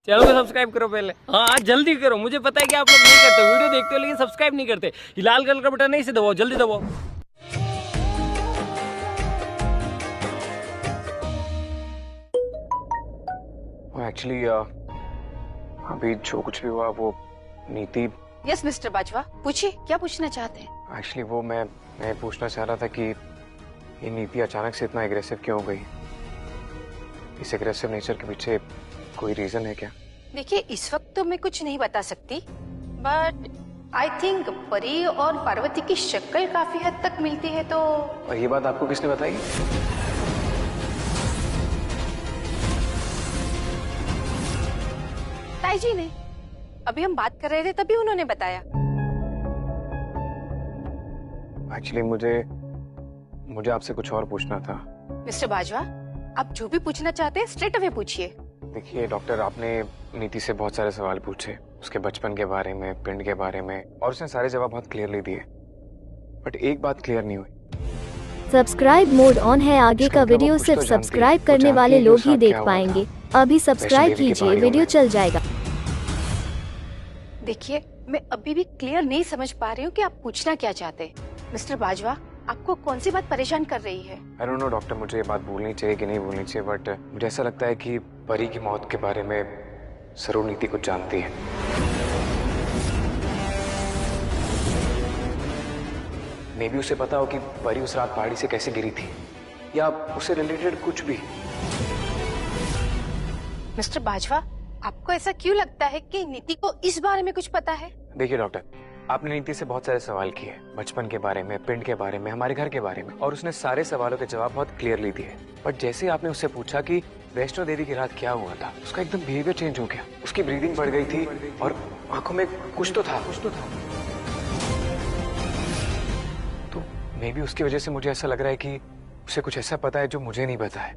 Channel को subscribe करो पहले। हाँ जल्दी करो, मुझे पता है कि आप लोग नहीं करते, वीडियो देखते हो लेकिन सब्सक्राइब नहीं करते। ये लाल कलर का बटन नहीं से दबाओ, जल्दी दबाओ। एक्चुअली अभी जो कुछ भी हुआ वो नीति। यस मिस्टर बाजवा, पूछिए क्या पूछना चाहते हैं। एक्चुअली वो मैं पूछना चाह रहा था कि ये नीति अचानक से इतना एग्रेसिव क्यों हो गई। इस एग्रेसिव नेचर के पीछे कोई रीजन है क्या? देखिए इस वक्त तो मैं कुछ नहीं बता सकती, बट आई थिंक परी और पार्वती की शक्ल काफी हद तक मिलती है। तो और ये बात आपको किसने बताई? ताई जी ने, अभी हम बात कर रहे थे तभी उन्होंने बताया। एक्चुअली मुझे आपसे कुछ और पूछना था। मिस्टर बाजवा, आप जो भी पूछना चाहते हैं स्ट्रेट अवे पूछिए। देखिए डॉक्टर, आपने नीति से बहुत सारे सवाल पूछे, उसके बचपन के बारे में, पिंड के बारे में, और उसने सारे जवाब बहुत क्लियरली दिए, बट एक बात क्लियर नहीं हुई। सब्सक्राइब मोड ऑन है, आगे का वीडियो सिर्फ सब्सक्राइब करने वाले लोग ही देख पाएंगे। अभी सब्सक्राइब कीजिए, वीडियो चल जाएगा। देखिए मैं अभी भी क्लियर नहीं समझ पा रही हूँ कि आप पूछना क्या चाहते हैं। मिस्टर बाजवा, आपको कौन सी बात परेशान कर रही है? आई डोंट नो डॉक्टर, मुझे ये बात बोलनी चाहिए कि नहीं बोलनी चाहिए, बट मुझे ऐसा लगता है कि परी की मौत के बारे में जरूर नीति कुछ जानती है। मे बी उसे पता हो कि परी उस रात पहाड़ी से कैसे गिरी थी, या उससे रिलेटेड कुछ भी। मिस्टर बाजवा, आपको ऐसा क्यों लगता है कि नीति को इस बारे में कुछ पता है? देखिए डॉक्टर, आपने नीति से बहुत सारे सवाल किए, बचपन के बारे में, पिंड के बारे में, हमारे घर के बारे में, और उसने सारे सवालों के जवाब बहुत क्लियरली दिए। बट जैसे ही आपने उससे पूछा कि वैष्णो देवी की रात क्या हुआ था, उसका एकदम बिहेवियर चेंज हो गया। उसकी ब्रीदिंग बढ़ गई थी और आंखों में कुछ तो था। तो मे बी उसकी वजह से मुझे ऐसा लग रहा है कि उसे कुछ ऐसा पता है जो मुझे नहीं पता है।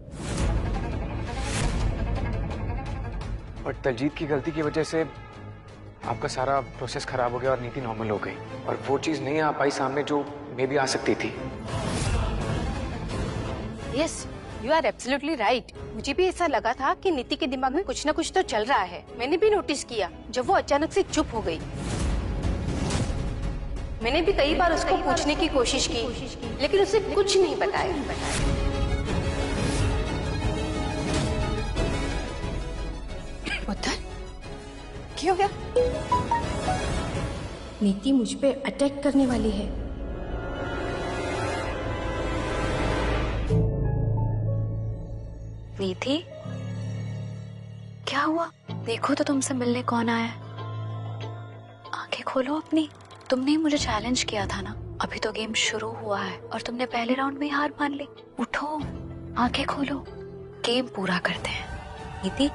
बट दलजीत की गलती की वजह से आपका सारा प्रोसेस खराब हो गया और नीति नॉर्मल हो गई, और वो चीज नहीं आ पाई सामने जो मे बी आ सकती थी। Yes, you are absolutely right. मुझे भी ऐसा लगा था कि नीति के दिमाग में कुछ न कुछ तो चल रहा है। मैंने भी नोटिस किया जब वो अचानक से चुप हो गई। मैंने भी कई बार उसको पूछने की कोशिश की, लेकिन उसे कुछ नहीं बताया। उधर क्या हो गया? नीति मुझ पे अटैक करने वाली है। नीति, क्या हुआ? देखो तो तुमसे मिलने कौन आया है। आंखें खोलो अपनी। तुमने ही मुझे चैलेंज किया था ना। अभी तो गेम शुरू हुआ है और तुमने पहले राउंड में हार मान ली। उठो, आंखें खोलो, गेम पूरा करते हैं। नीति,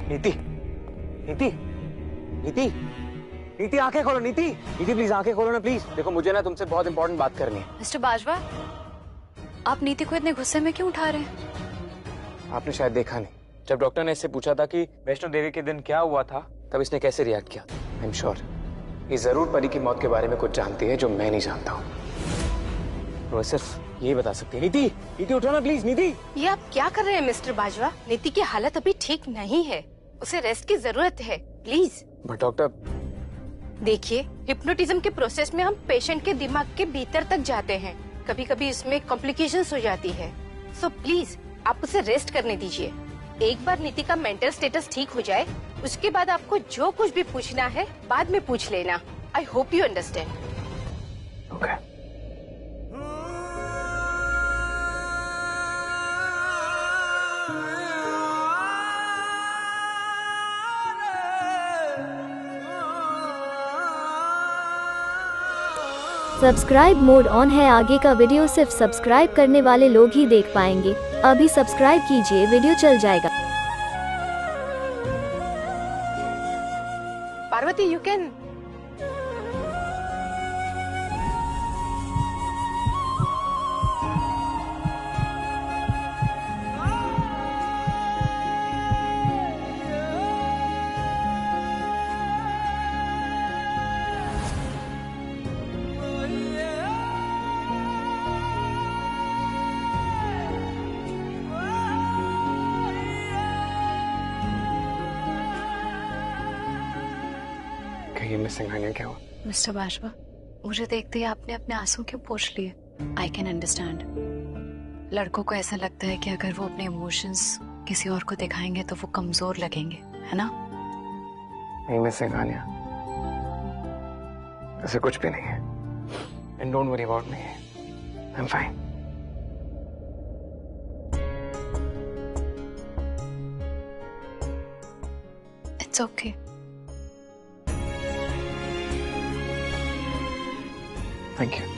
नीति, नीति, नीति, नीति, आंखें खोलो। नीति, नीति प्लीज आंखें खोलो ना प्लीज। देखो मुझे ना तुमसे बहुत इंपॉर्टेंट बात करनी है। मिस्टर बाजवा, आप नीति को इतने गुस्से में क्यों उठा रहे हैं? आपने शायद देखा नहीं, जब डॉक्टर ने इससे पूछा था कि वैष्णो देवी के दिन क्या हुआ था, तब इसने कैसे रिएक्ट किया। आई एम श्योर ये जरूर परी की मौत के बारे में कुछ जानती है जो मैं नहीं जानता हूँ। वो सिर्फ यही बता सकती है। नीति, नीति उठो ना प्लीज। नीति, ये आप क्या कर रहे हैं मिस्टर बाजवा? नीति की हालत अभी ठीक नहीं है, उसे रेस्ट की जरूरत है, प्लीज। बट डॉक्टर, देखिए हिप्नोटिज्म के प्रोसेस में हम पेशेंट के दिमाग के भीतर तक जाते हैं। कभी कभी इसमें कॉम्प्लिकेशंस हो जाती है। सो प्लीज आप उसे रेस्ट करने दीजिए। एक बार नीति का मेंटल स्टेटस ठीक हो जाए, उसके बाद आपको जो कुछ भी पूछना है बाद में पूछ लेना। I hope you understand. Okay. Subscribe mode on है, आगे का वीडियो सिर्फ सब्सक्राइब करने वाले लोग ही देख पाएंगे। अभी सब्सक्राइब कीजिए, वीडियो चल जाएगा। Parvati, you can. ये मिस सिंघानिया क्या हुआ? मिस्टर बाजवा, मुझे देखते ही आपने अपने आंसू क्यों पोंछ लिए? I can understand. लड़कों को ऐसा लगता है कि अगर वो अपने इमोशंस किसी और को दिखाएंगे तो वो कमजोर लगेंगे, है ना? नहीं मिस सिंघानिया, ऐसे कुछ भी नहीं है। And don't worry about me, I am fine. It's okay. Thank you.